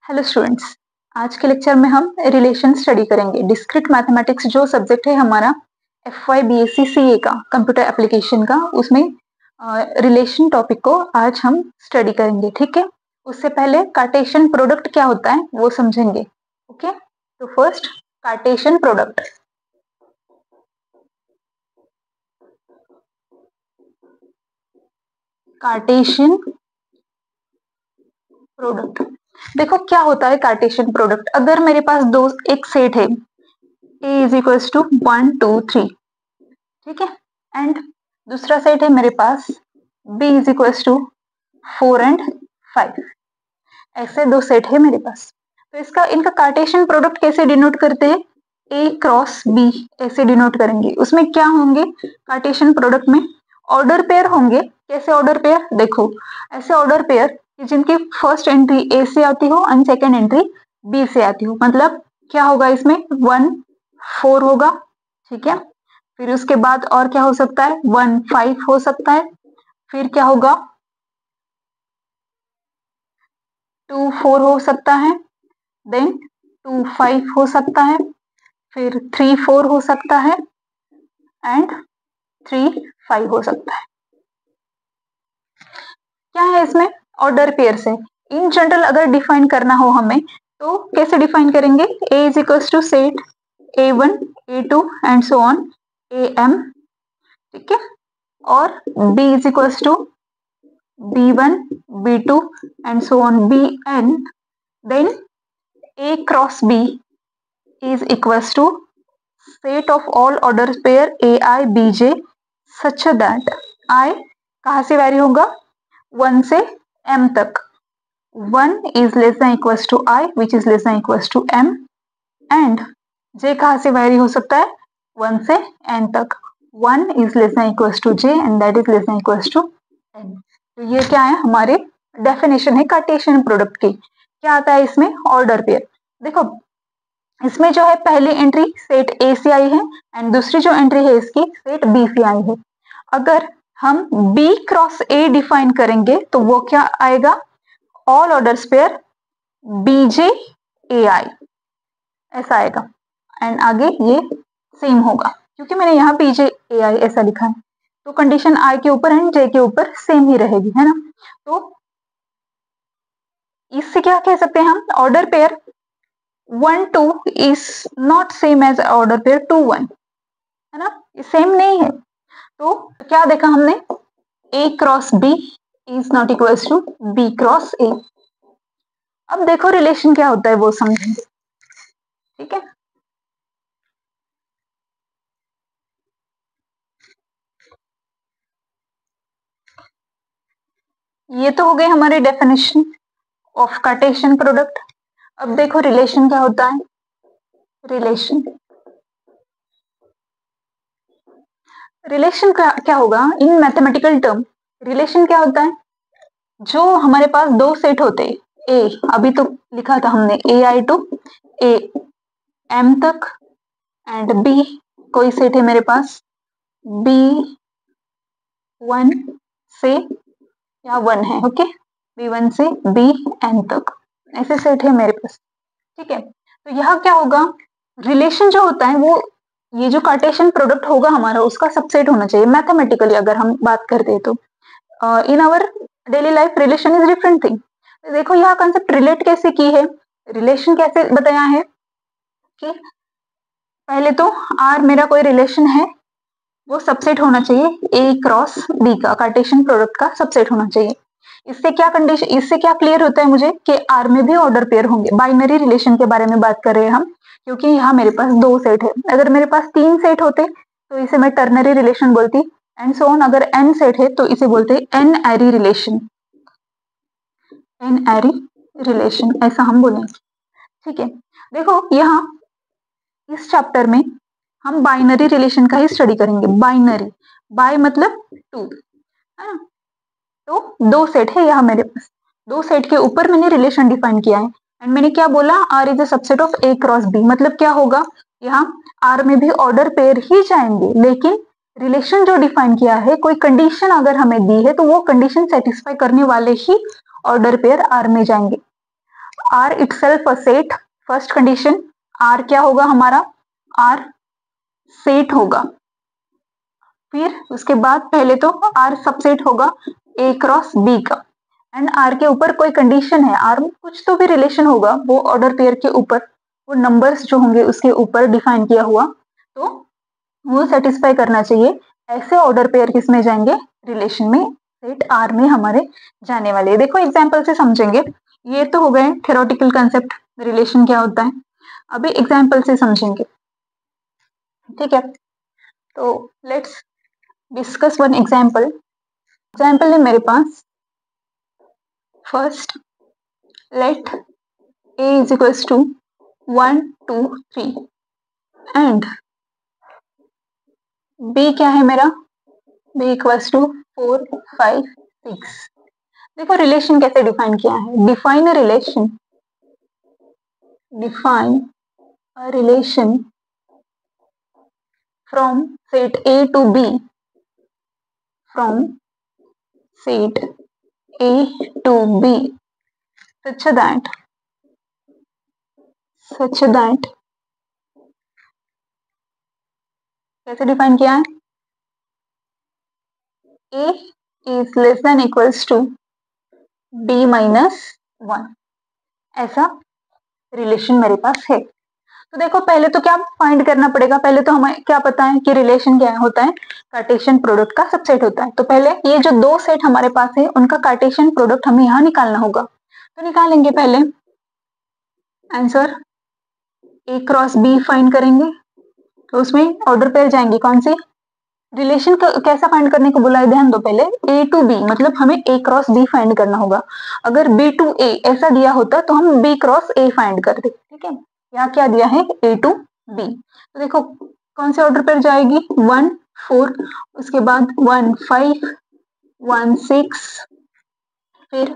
Hello students. आज के lecture में हम रिलेशन स्टडी करेंगे। डिस्क्रीट मैथमेटिक्स जो सब्जेक्ट है हमारा FY BSc CA का कंप्यूटर एप्लीकेशन का, उसमें रिलेशन टॉपिक को आज हम स्टडी करेंगे। ठीक है, उससे पहले कार्टेशियन प्रोडक्ट क्या होता है वो समझेंगे। ओके, तो first Cartesian product. Cartesian product देखो क्या होता है। कार्टेशियन प्रोडक्ट, अगर मेरे पास एक सेट है A इज इक्वल्स टू 1 2 3, ठीक है, एंड दूसरा सेट है मेरे पास B is equals to 4 and 5। ऐसे दो सेट है मेरे पास, तो इनका कार्टेशियन प्रोडक्ट कैसे डिनोट करते हैं? A क्रॉस B ऐसे डिनोट करेंगे। उसमें क्या होंगे कार्टेशियन प्रोडक्ट में? ऑर्डर पेयर होंगे। कैसे ऑर्डर पेयर? देखो, ऐसे ऑर्डर पेयर जिनकी फर्स्ट एंट्री A से आती हो एंड सेकेंड एंट्री B से आती हो। मतलब क्या होगा इसमें? 1 4 होगा, ठीक है। फिर उसके बाद और क्या हो सकता है? 1 5 हो सकता है। फिर क्या होगा? 2 4 हो सकता है। देन 2 5 हो सकता है। फिर 3 4 हो सकता है एंड 3 5 हो सकता है। क्या है इसमें? ऑर्डर पेयर से। इन जनरल अगर डिफाइन करना हो हमें तो कैसे डिफाइन करेंगे? A is equals to set A1 A2 and so on AM, ठीक है, और B is equals to B1 B2 and so on BN। Then A cross B is equals to set of all order pair AI BJ such that I कहाँ से vary होगा? 1 से M तक। 1 is less than equals to I which is less than equals to M, and J कहाँ से vary हो सकता है? 1 से N तक। 1 is less than equals to J and that is less than equals to N। तो ये क्या है? हमारे डेफिनेशन है कार्टेशियन प्रोडक्ट की। क्या आता है इसमें? Order pair. देखो इसमें जो है पहली एंट्री सेट A से आई है एंड दूसरी जो एंट्री है इसकी सेट B से आई है। अगर हम B क्रॉस A डिफाइन करेंगे तो वो क्या आएगा? All orders pair BJ AI ऐसा आएगा, एंड आगे ये सेम होगा क्योंकि मैंने यहाँ BJ AI ऐसा लिखा है, तो कंडीशन I के ऊपर एंड J के ऊपर सेम ही रहेगी, है ना। तो इससे क्या कह सकते हैं हम? Order pair 1 2 is not same as order pair 2 1, है ना, ये सेम नहीं है। तो क्या देखा हमने? A cross B is not equals to B cross A। अब देखो रिलेशन क्या होता है वो समझेंगे, ठीक है। ये तो हो गए हमारे डेफिनेशन ऑफ कार्टेशियन प्रोडक्ट। अब देखो रिलेशन क्या होता है। रिलेशन रिलेशन क्या होगा इन मैथमेटिकल टर्म? रिलेशन क्या होता है? जो हमारे पास दो सेट होते हैं, ए अभी तो लिखा था हमने AI टू AM तक, एंड B कोई सेट है मेरे पास B1 से या 1 है, ओके, B1 से BN तक ऐसे सेट है मेरे पास, ठीक है। तो यहाँ क्या होगा? रिलेशन जो होता है वो, ये जो कार्टेशियन प्रोडक्ट होगा हमारा उसका सबसेट होना चाहिए मैथमेटिकली अगर हम बात करते हैं तो। In our daily life relation is different thing. देखो यहाँ कंसेप्ट रिलेट कैसे की है, रिलेशन कैसे बताया है कि पहले तो R मेरा कोई रिलेशन है, वो सबसेट होना चाहिए A क्रॉस B का, कार्टेशियन प्रोडक्ट का सबसेट होना चाहिए। इससे क्या कंडीशन, इससे क्या क्लियर होता है मुझे कि R में भी ऑर्डर पेयर होंगे। बाइनरी रिलेशन के बारे में बात कर रहे हैं हम, क्योंकि यहाँ मेरे पास दो सेट है। अगर मेरे पास 3 सेट होते तो इसे मैं टर्नरी रिलेशन बोलती, एंड सो ऑन। अगर n सेट है तो इसे बोलते n एरी रिलेशन, n एरी रिलेशन ऐसा हम बोलेंगे, ठीक है। देखो यहाँ इस चैप्टर में हम बाइनरी रिलेशन का ही स्टडी करेंगे। बाइनरी, बाय मतलब 2, है ना। तो दो सेट है यहाँ मेरे पास, दो सेट के ऊपर मैंने रिलेशन डिफाइन किया है, एंड मैंने क्या बोला? R is a subset of A cross B। मतलब क्या होगा? यहाँ R में भी ऑर्डर पेयर ही जाएंगे, लेकिन रिलेशन जो डिफाइन किया है, कोई कंडीशन अगर हमें दी है तो वो कंडीशन सेटिस्फाई करने वाले ही ऑर्डर पेयर R में जाएंगे। R itself a set, first condition, R क्या होगा हमारा, आर सेट होगा। फिर उसके बाद पहले तो आर सबसेट होगा ए क्रॉस बी का, एंड आर के ऊपर कोई कंडीशन है, आर में कुछ तो भी रिलेशन होगा, वो ऑर्डर पेयर के ऊपर, वो नंबर्स जो होंगे उसके ऊपर डिफाइन किया हुआ, तो वो सेटिस्फाई करना चाहिए। ऐसे ऑर्डर पेयर किसमें जाएंगे, रिलेशन में, सेट आर में हमारे जाने वाले। देखो एग्जाम्पल से समझेंगे, ये तो हो गए थ्योरेटिकल कंसेप्ट, रिलेशन क्या होता है, अभी एग्जाम्पल से समझेंगे, ठीक है। तो let's discuss one example. Example है मेरे पास, first let a is equals to 1 2 3 and b क्या है मेरा, b इक्वल्स टू 4 5 6। देखो रिलेशन कैसे डिफाइन किया है, define a relation, define a relation from set a to b, from set a to b such that कैसे define किया है, a is less than equals to b minus 1, ऐसा relation मेरे पास है। तो देखो पहले तो क्या फाइंड करना पड़ेगा, पहले तो हमें क्या पता है कि रिलेशन क्या होता है, कार्टेशियन प्रोडक्ट का सबसेट होता है। तो पहले ये जो दो सेट हमारे पास है उनका कार्टेशियन प्रोडक्ट हमें यहाँ निकालना होगा, तो निकालेंगे पहले answer A cross B find करेंगे, तो उसमें ऑर्डर पेयर जाएंगे कौन सी, रिलेशन कैसा फाइंड करने को बोला है, ध्यान दो, पहले ए टू बी मतलब हमें ए क्रॉस बी फाइंड करना होगा। अगर बी टू ए ऐसा दिया होता तो हम बी क्रॉस ए फाइंड करते, ठीक है। यहाँ क्या दिया है, ए टू बी, तो देखो कौन से ऑर्डर पर जाएगी, 1 4, उसके बाद 1 5 1 6, फिर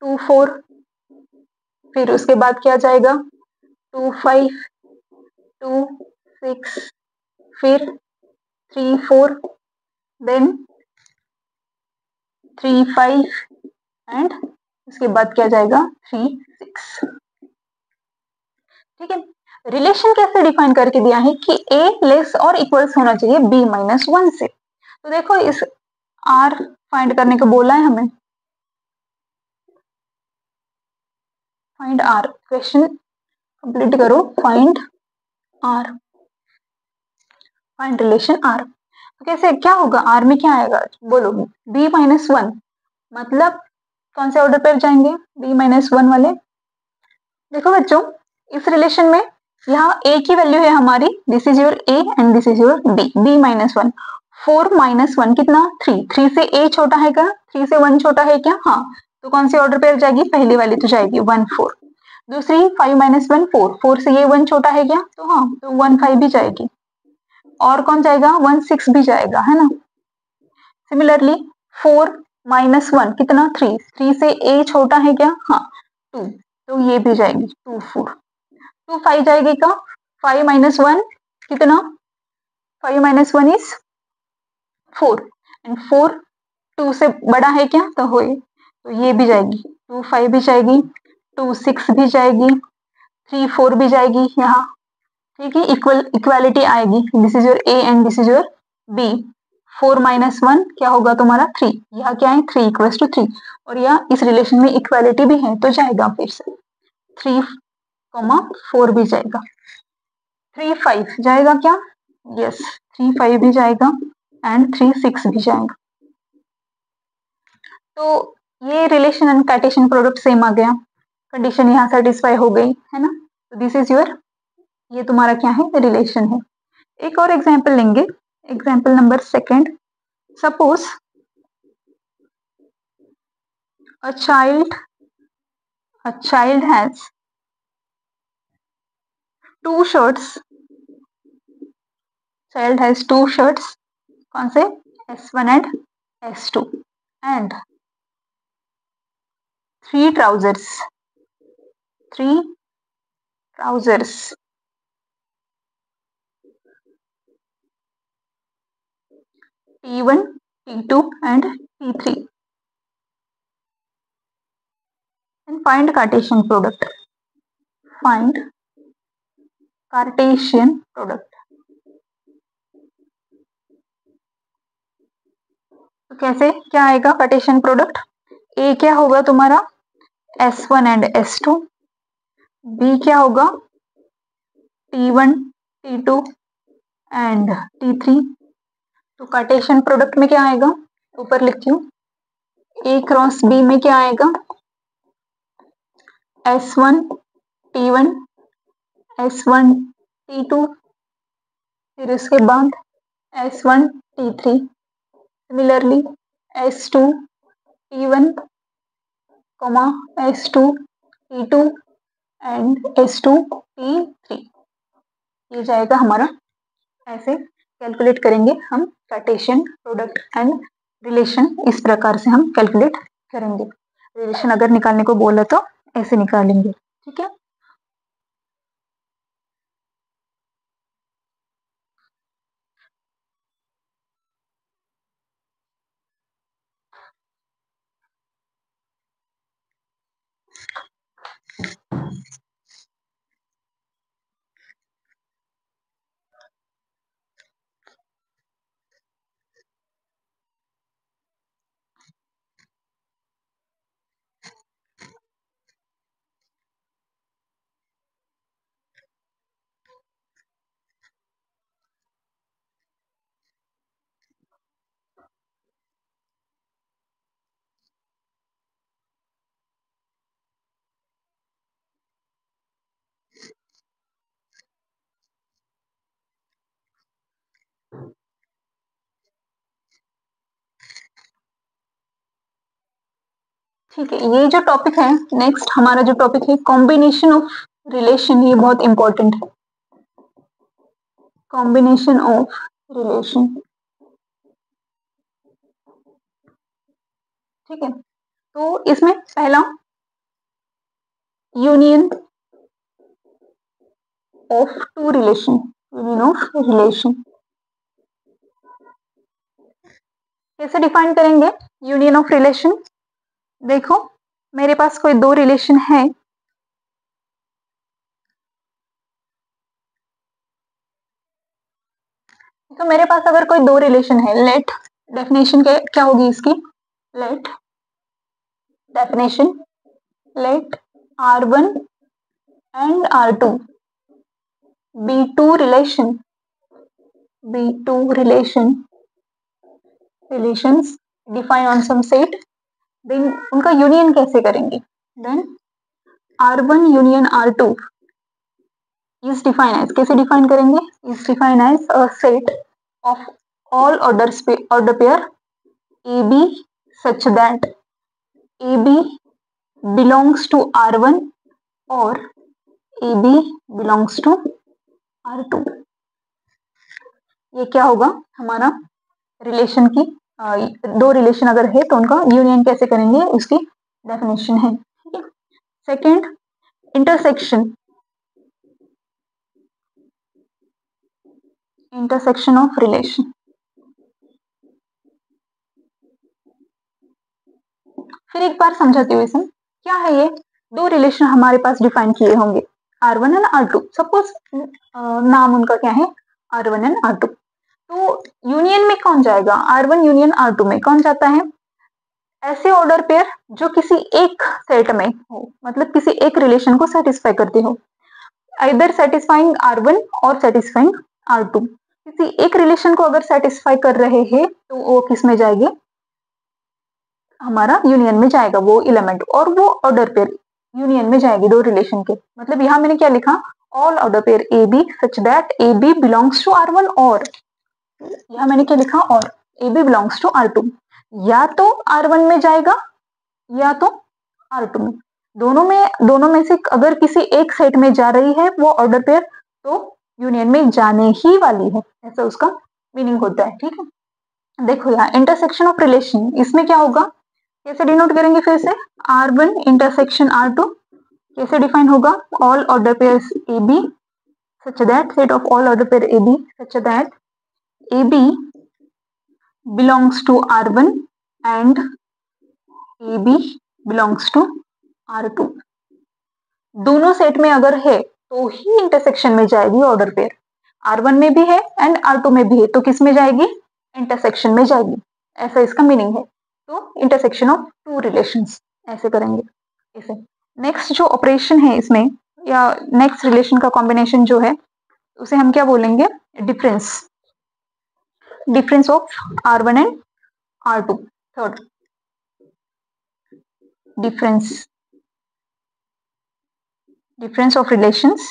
2 4, फिर उसके बाद क्या जाएगा 2 5 2 6, फिर 3 4, देन 3 5 एंड उसके बाद क्या जाएगा 3 6, ठीक है। रिलेशन कैसे डिफाइन करके दिया है कि a लेस और इक्वल्स होना चाहिए b माइनस 1 से। तो देखो इस r फाइंड करने को बोला है हमें, फाइंड r, क्वेश्चन कंप्लीट करो, find r, find relation r। तो कैसे क्या होगा, r में क्या आएगा बोलो, b माइनस 1, मतलब कौन से ऑर्डर पर जाएंगे, b माइनस 1 वाले। देखो बच्चों इस रिलेशन में यहाँ a की वैल्यू है हमारी, this is your a and this is your b, b minus 1, 4 minus 1 कितना 3, 3 से a छोटा है क्या, 3 से 1 छोटा है क्या, हाँ, तो कौन सी ऑर्डर पेयर जाएगी, पहली वाली तो जाएगी 1 4, दूसरी 5 माइनस 1 4, 4 से ये 1 छोटा है क्या, तो हाँ, तो 1 5 भी जाएगी, और कौन जाएगा 1 6 भी जाएगा, है ना। सिमिलरली 4 माइनस 1 कितना 3, 3 से a छोटा है क्या, हाँ 2, तो ये भी जाएगी 2 4, 2 5 जाएगी का, 5 माइनस 1 कितना, 5 माइनस 1 इज 4, एंड 4 2 से बड़ा है क्या, तो होए, तो ये भी जाएगी 2 5 भी जाएगी, 2 6 भी जाएगी, 3 4 भी जाएगी यहाँ, ठीक है, इक्वालिटी आएगी, this is your a and this is your b, 4 minus 1 क्या होगा तुम्हारा 3, यहाँ क्या है 3 इक्वल्स टू 3, और यहाँ इस रिलेशन में इक्वालिटी भी है तो जाएगा फिर से 3 4 भी जाएगा, 3 5 जाएगा क्या, यस 3 5 भी जाएगा एंड 3 6 भी जाएगा। तो ये relation and Cartesian product same आ गया, कंडीशन यहाँ सेटिस्फाई हो गई है ना, तो दिस इज योर, ये तुम्हारा क्या है, रिलेशन है। एक और एग्जाम्पल लेंगे, example number second, suppose a child has 2 shirts, child has 2 shirts, कौन से, S1 and S2, and 3 trousers, 3 trousers, T1 T2 and T3, and find Cartesian product, find Cartesian product. तो कैसे क्या आएगा कार्टेशियन प्रोडक्ट? ए क्या होगा तुम्हारा S1 एंड S2, बी क्या होगा T1 T2 एंड T3। तो कार्टेशियन प्रोडक्ट में क्या आएगा, ऊपर लिखती हूँ, ए क्रॉस बी में क्या आएगा S1 T1 S1 T2, फिर इसके बाद S1 T3, similarly S2 T1, S2 T2 and S2 T3। ये जाएगा हमारा, ऐसे कैलकुलेट करेंगे हम कार्टेशियन प्रोडक्ट एंड रिलेशन, इस प्रकार से हम कैलकुलेट करेंगे। रिलेशन अगर निकालने को बोला तो ऐसे निकालेंगे, ठीक है। ठीक है, ये जो टॉपिक है, नेक्स्ट हमारा जो टॉपिक है कॉम्बिनेशन ऑफ रिलेशन, ये बहुत इंपॉर्टेंट है। कॉम्बिनेशन ऑफ रिलेशन, ठीक है। तो इसमें पहला union of two relation, union of relation कैसे डिफाइन करेंगे? यूनियन ऑफ रिलेशन, देखो मेरे पास कोई दो रिलेशन है, तो मेरे पास अगर कोई दो रिलेशन है, लेट डेफिनेशन क्या होगी इसकी, let definition, let R1 and R2 be two relation, be two relations define on some set, then उनका यूनियन कैसे करेंगे? then R1 union R2 is defined as, कैसे डिफाइन करेंगे? is defined as a set of all order pair AB such that AB belongs to R1 or AB belongs to R2। ये क्या होगा हमारा relation की, दो रिलेशन अगर है तो उनका यूनियन कैसे करेंगे, उसकी डेफिनेशन है, ठीक है। Second intersection, intersection of relation, फिर एक बार समझाती हूँ इसमें क्या है। ये दो रिलेशन हमारे पास डिफाइन किए होंगे R1 एंड R2, सपोज नाम उनका क्या है R1 एंड R2, तो यूनियन में कौन जाएगा? R1 यूनियन R2 में कौन जाता है? ऐसे ऑर्डर पेयर जो किसी एक सेट में हो, मतलब किसी एक रिलेशन को सेटिस्फाई करते हो, आइदर सेटिस्फाइंग R1 और सेटिस्फाइंग R2। किसी एक रिलेशन को अगर सेटिस्फाई कर रहे हैं तो वो किस में जाएंगे? हमारा यूनियन में जाएगा वो इलेमेंट, और वो ऑर्डर पेयर यूनियन में जाएगी दो रिलेशन के। मतलब यहाँ मैंने क्या लिखा, all order pair A B such that A B belongs to R1, और यहाँ मैंने क्या लिखा, और ए बी बिलोंग्स टू R2, या तो R1 में जाएगा या तो R2 में, दोनों में से अगर किसी एक सेट में जा रही है वो ऑर्डर पेयर, तो यूनियन में जाने ही वाली है, ऐसा उसका मीनिंग होता है, ठीक है। देखो यहाँ इंटरसेक्शन ऑफ रिलेशन, इसमें क्या होगा, कैसे डिनोट करेंगे? फिर से R1 इंटरसेक्शन R2 कैसे डिफाइन होगा? All order pairs A B such that, set of all order pair A B such that A B belongs to R1 and AB belongs to R2 दोनों set में अगर है तो ही intersection में जाएगी order pair. R1 में भी है एंड R2 में भी है तो किस में जाएगी? इंटरसेक्शन में जाएगी, ऐसा इसका मीनिंग है। तो इंटरसेक्शन ऑफ टू रिलेशंस ऐसे करेंगे इसे। नेक्स्ट जो ऑपरेशन है इसमें या नेक्स्ट रिलेशन का कॉम्बिनेशन जो है उसे हम क्या बोलेंगे? Difference, difference of R1 and R2। Third difference, difference of relations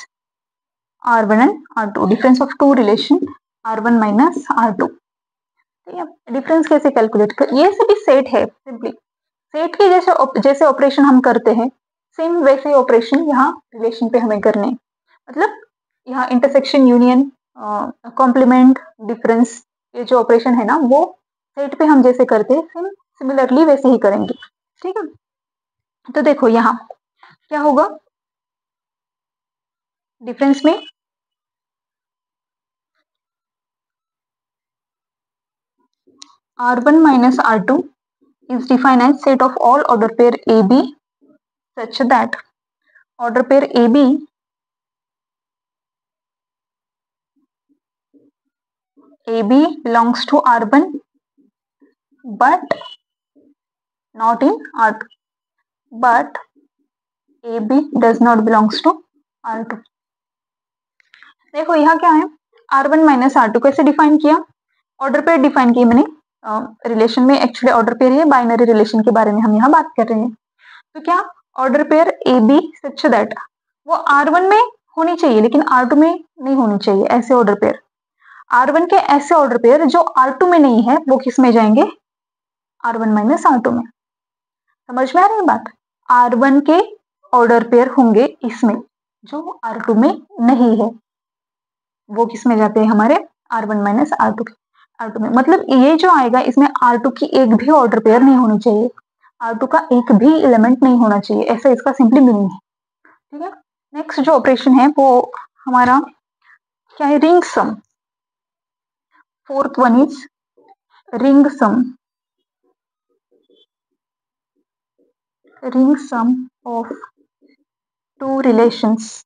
R1 and R2, difference of two relation R1 minus R2। ठीक है, डिफरेंस कैसे कैलकुलेट कर, ये सभी सेट है, सिंपली सेट के जैसे ऑपरेशन हम करते हैं सेम वैसे ही ऑपरेशन यहाँ रिलेशन पे हमें करने हैं। मतलब यहाँ इंटरसेक्शन, यूनियन, कॉम्प्लीमेंट, डिफरेंस, ये जो ऑपरेशन है ना वो सेट पे हम जैसे करते हैं सेम सिमिलरली वैसे ही करेंगे। ठीक है, तो देखो यहाँ क्या होगा डिफरेंस में, R1 minus R2 is defined as set of all order pair AB such that order pair AB belongs to R1 but not in R2, but AB does not belongs to R2। देखो यहाँ क्या है, R1 minus R2 कैसे define किया? Order pair define की मैंने, relation में actually order pair है, बाइनरी रिलेशन के बारे में हम यहाँ बात कर रहे हैं। तो क्या order pair A B such that वो R1 में होनी चाहिए लेकिन R2 में नहीं होनी चाहिए, ऐसे ऑर्डर पेयर। R1 के ऐसे ऑर्डर पेयर जो R2 में नहीं है वो किस में जाएंगे? R1 माइनस R2 में। समझ में आ रही है बात? R1 के ऑर्डर पेयर होंगे इसमें जो R2 में नहीं है, वो किस में जाते हैं? हमारे R1 माइनस R2 के, R2 में। मतलब ये जो आएगा इसमें R2 की एक भी ऑर्डर पेयर नहीं होनी चाहिए, R2 का एक भी एलिमेंट नहीं होना चाहिए, ऐसा इसका सिंपली मीनिंग है। ठीक है, नेक्स्ट जो ऑपरेशन है वो हमारा क्या है? Ring sum. Fourth one is ring sum, ring sum of two relations,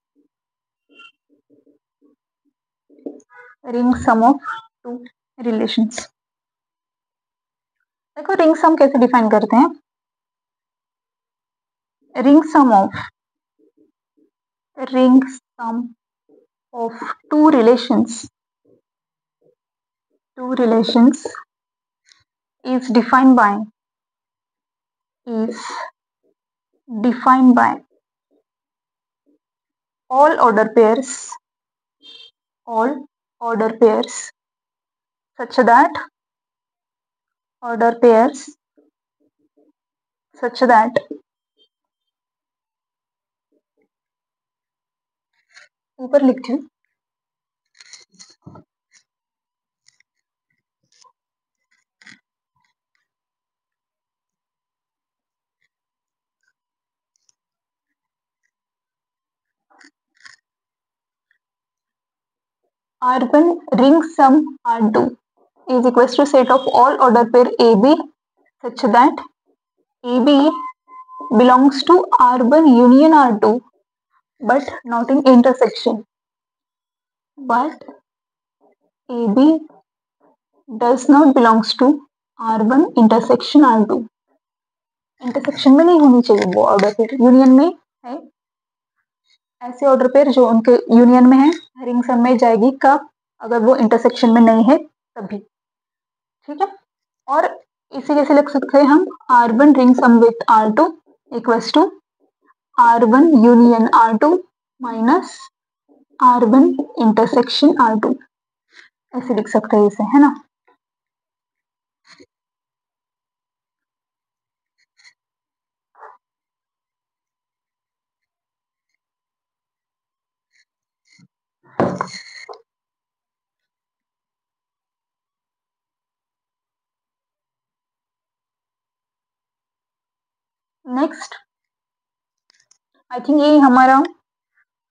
ring sum of two relations. देखो रिंग सम कैसे डिफाइन करते हैं? Ring sum of, ring sum of two relations, two relations is defined by, is defined by all order pairs, all order pairs such that order pairs such that ऊपर लिखती हूँ, R1 ring sum R2 is equals to set of all order pair AB such that AB belongs to R1 union R2 but not in intersection, but AB does not belongs to R1 intersection R2। Intersection में नहीं होनी चाहिए वो order pair, union में है। ऐसे order pair जो उनके यूनियन में है रिंग सम में जाएगी कब? अगर वो इंटरसेक्शन में नहीं है तभी। ठीक है, और इसी जैसे लिख सकते हैं हम R1 ring sum with R2 equals to R1 union R2 minus R1 intersection R2, ऐसे लिख सकते हैं इसे, है ना। नेक्स्ट आई थिंक ये हमारा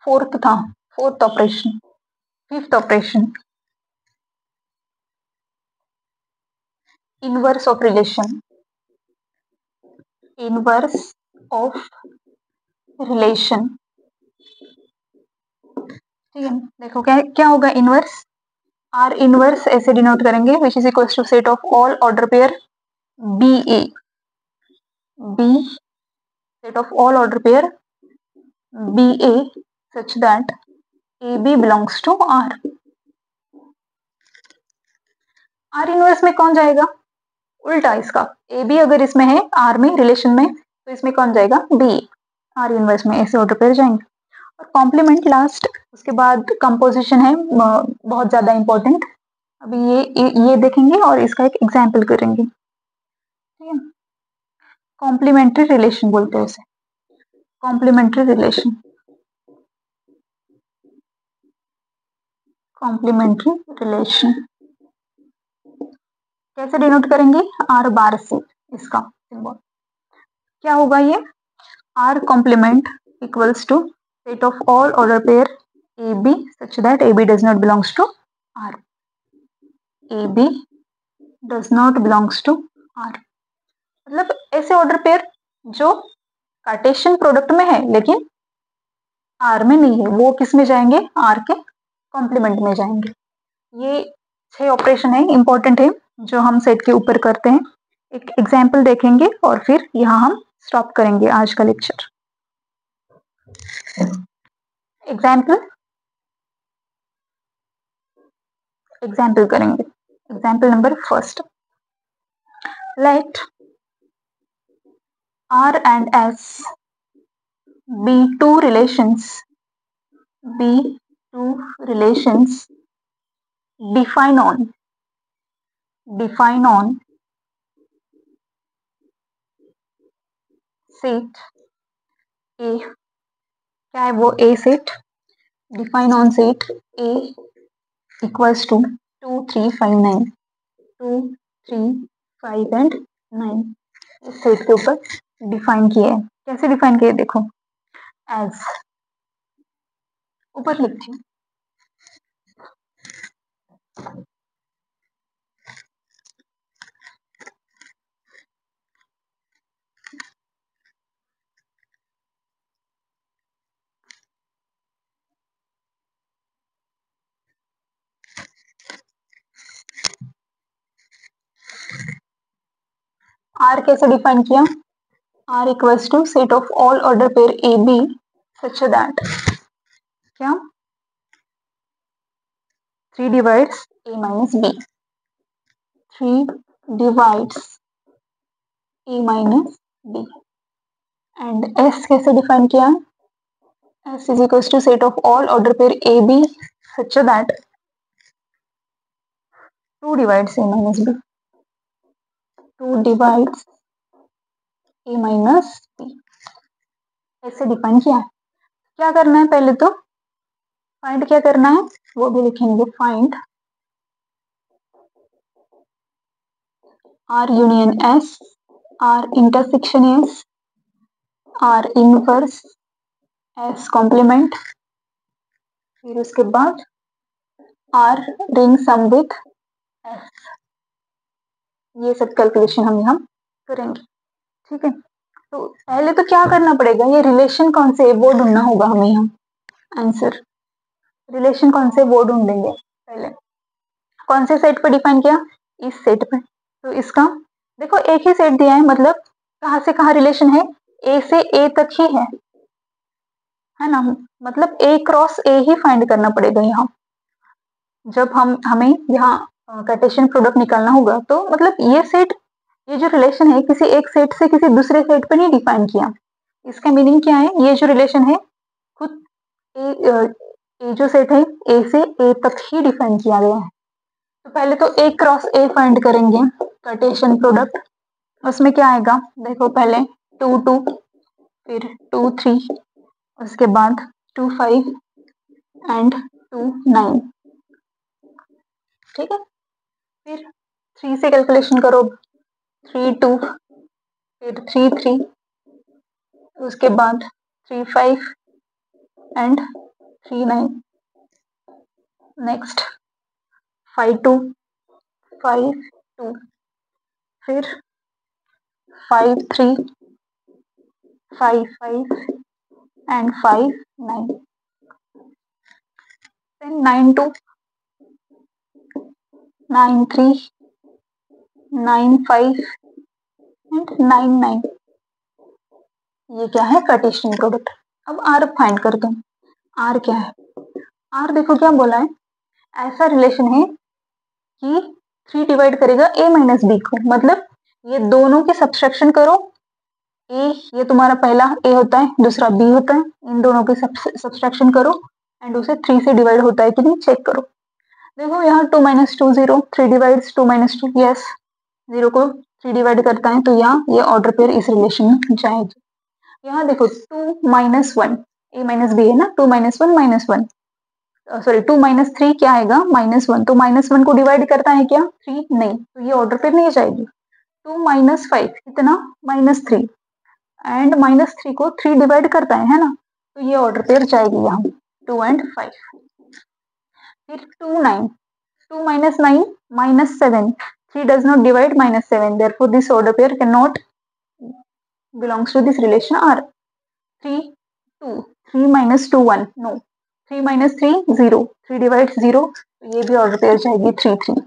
फोर्थ था, fourth operation. Fifth operation inverse of relation, inverse of relation. ठीक है, देखो क्या क्या होगा इनवर्स, आर इनवर्स ऐसे डिनोट करेंगे which is equal to set of all order pair B A, B set of all order pair B A such that A B belongs to R. R inverse में कौन जाएगा, उल्टा इसका, A B अगर इसमें है are में relation में तो इसमें कौन जाएगा, बी, आर इनवर्स में ऐसे ऑर्डर पेयर जाएंगे। और कॉम्प्लीमेंट लास्ट, उसके बाद कंपोजिशन है बहुत ज्यादा इंपॉर्टेंट, अभी ये देखेंगे और इसका एक एग्जाम्पल करेंगे। ठीक है, कॉम्प्लीमेंट्री रिलेशन बोलते हैं उसे, कॉम्प्लीमेंट्री रिलेशन, कॉम्प्लीमेंट्री रिलेशन कैसे डिनोट करेंगे, आर बार से इसका सिंबल क्या होगा, ये R complement equals to set of all order pair A B such that A B does not belongs to R, A B does not belongs to R, मतलब ऐसे order pair जो Cartesian product में है लेकिन are में नहीं है, वो किस में जाएंगे, आर के कॉम्प्लीमेंट में जाएंगे। ये 6 ऑपरेशन है इंपॉर्टेंट है जो हम सेट के ऊपर करते हैं, एक एग्जाम्पल देखेंगे और फिर यहाँ हम स्टॉप करेंगे आज का लेक्चर। एग्जाम्पल, एग्जाम्पल करेंगे, example number first, let R and S be two relations, be two relations define on set A, क्या है वो A set, define on set A equals to 2 3 5 9, 2 3 5 and 9, इस सेट के ऊपर डिफाइन किया है। कैसे डिफाइन किया है देखो, एज ऊपर लिखती हूँ, आर कैसे डिफाइन किया, R equals to set of all order pair A B such that क्या 3 divides a minus b, 3 divides a minus b, and s कैसे डिफाइन किया, s is equals to set of all order pair a b such that 2 divides a minus b, 2 divides a minus b, ऐसे define किया है। क्या करना है, पहले तो फाइंड क्या करना है वो भी लिखेंगे, find r union s, r intersection s, r inverse s complement, फिर उसके बाद r ring sum with s, ये सब कैलकुलेशन हम यहाँ करेंगे। ठीक है, तो पहले तो क्या करना पड़ेगा, ये रिलेशन कौन से है वो ढूंढना होगा हमें यहाँ, आंसर रिलेशन कौन से वो ढूंढेंगे, पहले कौन से सेट पे डिफाइन किया, इस सेट पे, तो इसका देखो एक ही सेट दिया है, मतलब कहाँ से कहाँ रिलेशन है, ए से ए तक ही है ना, मतलब ए क्रॉस ए ही फाइंड करना पड़ेगा यहाँ, जब हमें यहाँ कार्टेशियन प्रोडक्ट निकालना होगा, तो मतलब ये सेट, ये जो रिलेशन है किसी एक सेट से किसी दूसरे सेट पे नहीं डिफाइन किया, इसका मीनिंग क्या है, ये जो रिलेशन है खुद ए जो सेट है ए से ए तक ही डिफाइन किया गया है। तो पहले तो ए क्रॉस ए फाइंड करेंगे कार्टेशियन प्रोडक्ट, उसमें क्या आएगा देखो, पहले 2 2, फिर 2 3, उसके बाद 2 5 एंड 2 9। ठीक है, फिर 3 से कैलकुलेशन करो, 3 2, फिर 3 3, उसके बाद 3 5 एंड 3 9, नेक्स्ट 5 2 5 2, फिर 5 3 5 5 and 5 9. Then 9 2, 9 3, 9 5 and 9 9. ये क्या है? Cartesian product. अब आर फाइंड करते हैं। आर क्या है? आर देखो क्या बोला है, ऐसा रिलेशन है कि 3 डिवाइड करेगा a माइनस बी को, मतलब ये दोनों के सब्सट्रैक्शन करो। ए ये तुम्हारा पहला ए होता है, दूसरा बी होता है, इन दोनों के सब्सट्रैक्शन करो एंड उसे 3 से डिवाइड होता है कि नहीं चेक करो। देखो यहाँ 2 माइनस 2 0, 3 डिवाइड्स 2 माइनस 2, यस 0 को 3 डिवाइड करता है, तो यहाँ ये ऑर्डर पेयर इस रिलेशन में जाएगी। यहाँ देखो 2 माइनस 1, ए माइनस बी है ना, 2 माइनस 1 माइनस 1, सॉरी 2 माइनस 3 क्या आएगा? माइनस 1, तो माइनस 1 को डिवाइड करता है क्या? 3 नहीं, तो ये ऑर्डर पेयर नहीं जाएगी। 2 माइनस 5 कितना? माइनस 3, एंड माइनस 3 को 3 डिवाइड करता है ना, तो ये ऑर्डर पेयर जाएगी यहाँ 2 एंड 5। फिर 2 9, 2 minus 9 minus 7, 3 does not divide minus 7, therefore this order pair cannot belongs to this relation R. 3 2, 3 minus 2 1, no, 3 minus 3 0, 3 divides 0, तो ये भी ऑर्डर पेयर जाएगी 3 3।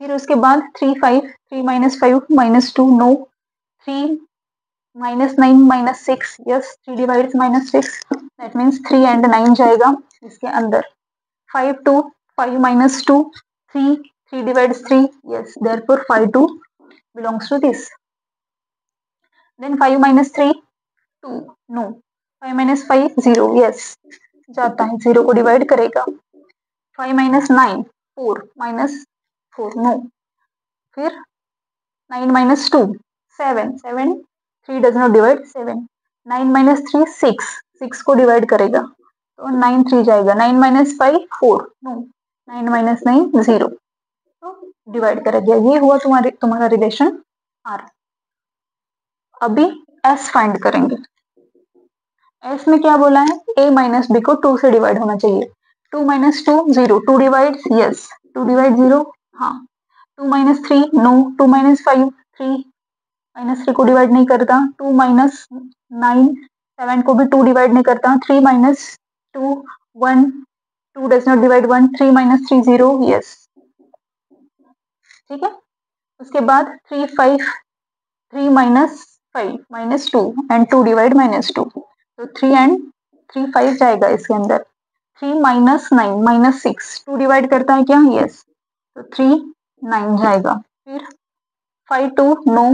फिर उसके बाद 3 5, 3 minus 5 minus 2, no, 3 minus 9 minus 6, yes, 3 divides minus 6, that means 3 and 9 जाएगा इसके अंदर। 5 2, 5 minus 2 3, 3 divides 3, yes, therefore 5 2 belongs to this. Then 5 minus 3 2, no, 5 minus 5 0, yes, जाता है, 0 को डिवाइड करेगा। 5 minus 9 4 minus 4, no, फिर 9 minus 2 7, 7 3 does not divide 7, 9 minus 3 6, 6 को divide करेगा, तो 9 3 जाएगा। 9 minus 5 4, no, 9 minus 9 0, तो डिवाइड कर दिया। ये हुआ तुम्हारा रिलेशन आर। अभी एस फाइंड करेंगे। एस में क्या बोला है? ए माइनस बी को 2 से डिवाइड होना चाहिए। 2 माइनस 2 0, 2 डिवाइड, यस, 2 डिवाइड 0, हाँ। 2 माइनस 3 नो, 2 माइनस 5 3, माइनस 3 को डिवाइड नहीं करता। 2 माइनस 9 7 को भी 2 डिवाइड नहीं करता। 3 minus 2 1, 2 does not divide 1, 3 minus 3 0, yes, ठीक है। उसके बाद 3 5, 3 minus 5 minus 2 and 2 divide minus 2, तो 3 एंड 3 5 जाएगा इसके अंदर। 3 माइनस 9 माइनस 6, 2 डिवाइड करता है क्या? यस, तो 3 9 जाएगा। फिर 5 2 नो,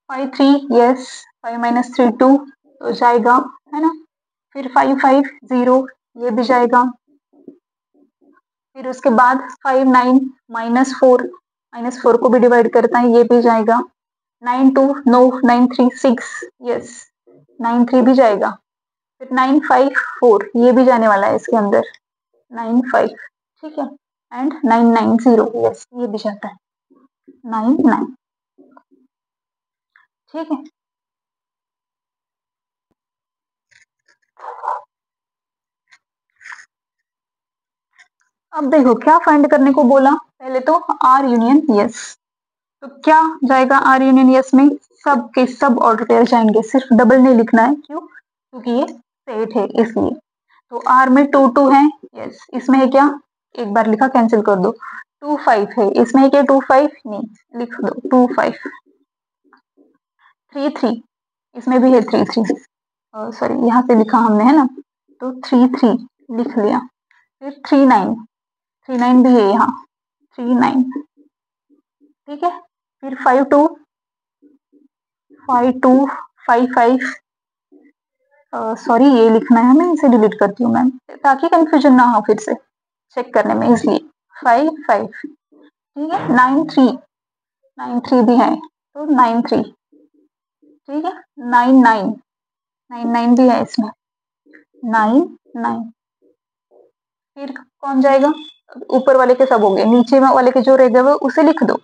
5 3 यस, 5 माइनस 3 2, तो जाएगा, है ना। फिर 5 5 0, ये भी जाएगा। फिर उसके बाद 5 9 माइनस 4 को भी डिवाइड करता है, ये भी जाएगा। 9 2 नो, 9 3 6, यस, 9 3 भी जाएगा। फिर 9 5 4, ये भी जाने वाला है इसके अंदर, 9 5, ठीक है। एंड 9 9 0, यस, ये भी जाता है 9 9, ठीक है। अब देखो क्या फाइंड करने को बोला, पहले तो आर यूनियन यस, तो क्या जाएगा आर यूनियन यस में? सब के सब ऑर्डर पेयर जाएंगे, सिर्फ डबल नहीं लिखना है, क्यों? क्योंकि ये सेट है इसलिए। तो आर में 2 2 है, यस, इसमें है क्या? एक बार लिखा, कैंसिल कर दो। 2 5 है, इसमें है क्या? 2 5 नहीं, लिख दो 2 5। 3 3, इसमें भी है 3 3, सॉरी यहाँ से लिखा हमने, है ना, तो 3 3 लिख लिया। फिर 3 9, 3 9 भी है यहाँ, 3 9, ठीक है। फिर 5 2 5 2 5 5, सॉरी ये लिखना है हमें, इसे डिलीट करती हूँ मैम, ताकि कंफ्यूजन ना हो फिर से चेक करने में, इसलिए 5 5, ठीक है। 9 3, 9 3 भी है, तो 9 3, ठीक है। 9 9, 9 9 भी है इसमें, 9 9। फिर कौन जाएगा? ऊपर वाले के सब हो गए, नीचे वाले के जो रह गए वो उसे लिख दो।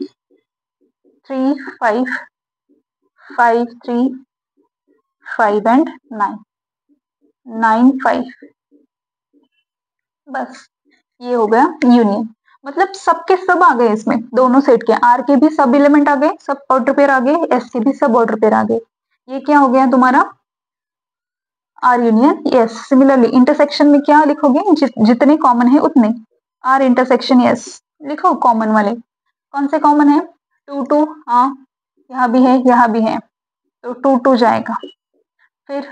3 5 5 3 5 एंड 9 9 5, बस ये हो गया यूनियन। मतलब सबके सब आ गए इसमें, दोनों सेट के, आर के भी सब एलिमेंट आ गए, सब ऑर्डर पेयर आ गए, एस के भी सब ऑर्डर पेयर आ गए। ये क्या हो गया तुम्हारा R union S. Similarly intersection में क्या लिखोगे, जितने कॉमन है उतने। आर इंटरसेक्शन यस लिखो, कॉमन वाले कौन से कॉमन है, 2 2, हाँ यहाँ भी है यहाँ भी है, तो 2 2 जाएगा। फिर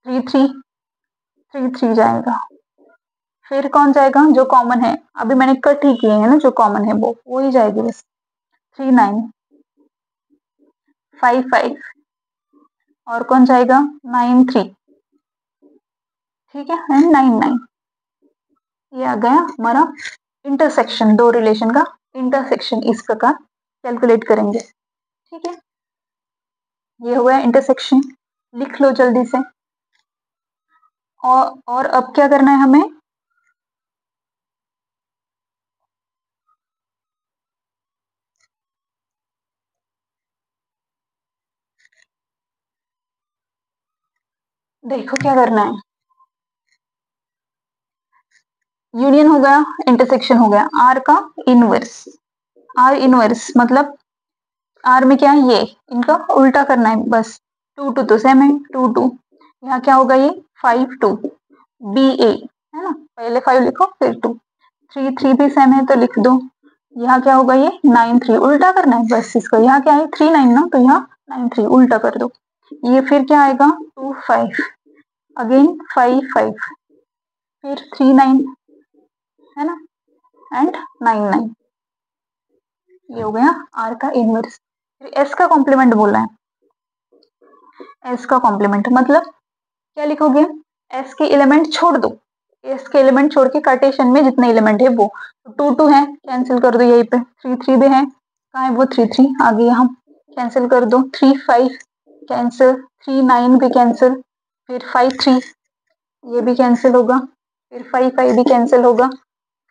3 3, 3 3 जाएगा। फिर कौन जाएगा जो कॉमन है, अभी मैंने कट ही किए हैं ना, जो कॉमन है वो ही जाएगी बस। 3 9, 5 5, और कौन जाएगा 9 3, ठीक है, एंड 9 9। ये आ गया हमारा इंटरसेक्शन, दो रिलेशन का इंटरसेक्शन इस प्रकार कैलकुलेट करेंगे, ठीक है। ये हो गया इंटरसेक्शन, लिख लो जल्दी से। और अब क्या करना है हमें, देखो क्या करना है। यूनियन हो गया, इंटरसेक्शन हो गया, आर का इनवर्स। आर इनवर्स मतलब आर में क्या है, ये इनका उल्टा करना है बस। 2 2 तो सेम है, 2 2, यहाँ क्या होगा ये 5 2, बी ए है ना, पहले 5 लिखो फिर 2, 3 3 भी सेम है तो लिख दो। यहाँ क्या होगा ये 9 3, उल्टा करना है बस इसको, यहाँ क्या है 3 9 ना, तो यहाँ 9 3 उल्टा कर दो। ये फिर क्या आएगा 2 5, अगेन 5 5, फिर 3 9 है ना, एंड 9 9। ये हो गया आर का इनवर्स। फिर एस का कॉम्प्लीमेंट बोला है, एस का कॉम्प्लीमेंट मतलब क्या लिखोगे, एस के एलिमेंट छोड़ दो, एस के एलिमेंट छोड़ के कार्टेशियन में जितने एलिमेंट है वो, 2 2 है कैंसिल कर दो यहीं पे, 3 3 भी है, कहाँ है वो 3 3 आगे, यहाँ कैंसिल कर दो, 3 5 कैंसिल, 3 9 भी कैंसिल, फिर 5 3 ये भी कैंसिल होगा, फिर 5 5 भी कैंसिल होगा,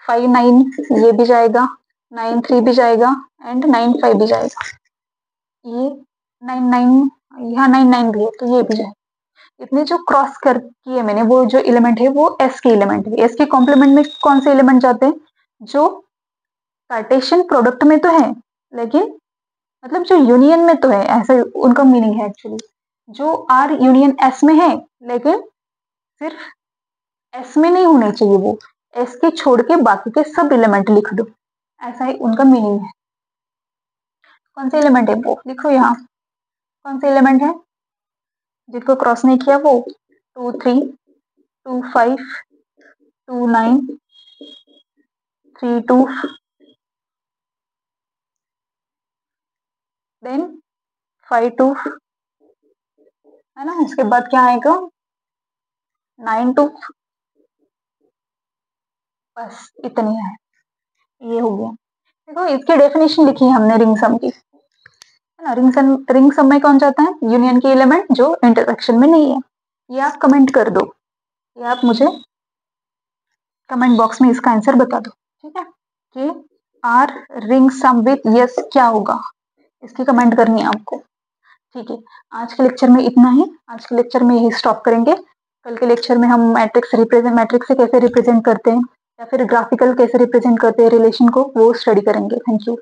5 9 ये भी जाएगा, 9 3 भी जाएगा, एंड 9 5 भी जाएगा। ये 9 9, यहाँ 9 9 भी है तो ये भी जाएगा। इतने जो क्रॉस कर किए मैंने, वो जो एलिमेंट है वो एस के एलिमेंट है। एस के कॉम्प्लीमेंट में कौन से एलिमेंट जाते हैं, जो कार्टेशियन प्रोडक्ट में तो है लेकिन मतलब जो यूनियन में तो है, ऐसा उनका मीनिंग है एक्चुअली। जो आर यूनियन एस में है लेकिन सिर्फ एस में नहीं होने चाहिए, वो एस के छोड़ के बाकी के सब एलिमेंट लिख दो, ऐसा ही उनका मीनिंग है। कौन से एलिमेंट है वो लिखो, यहाँ कौन से एलिमेंट है जिसको क्रॉस नहीं किया, वो 2 3 2 5 2 9 3 2, देन 5 2 है ना, इसके बाद क्या आएगा 9 2, बस इतनी है, ये हो गया। देखो इसकी डेफिनेशन लिखी है हमने रिंग सम की, है ना। रिंग सम में कौन जाता है, यूनियन के एलिमेंट जो इंटरसेक्शन में नहीं है। ये आप कमेंट कर दो, ये आप मुझे कमेंट बॉक्स में इसका आंसर बता दो, ठीक है। कि R ring sum with S क्या होगा, इसकी कमेंट करनी है आपको, ठीक है। आज के लेक्चर में इतना ही, आज के लेक्चर में यही स्टॉप करेंगे। कल के लेक्चर में हम मैट्रिक्स से कैसे रिप्रेजेंट करते हैं या फिर ग्राफिकल कैसे रिप्रेजेंट करते हैं रिलेशन को, वो स्टडी करेंगे। Thank you.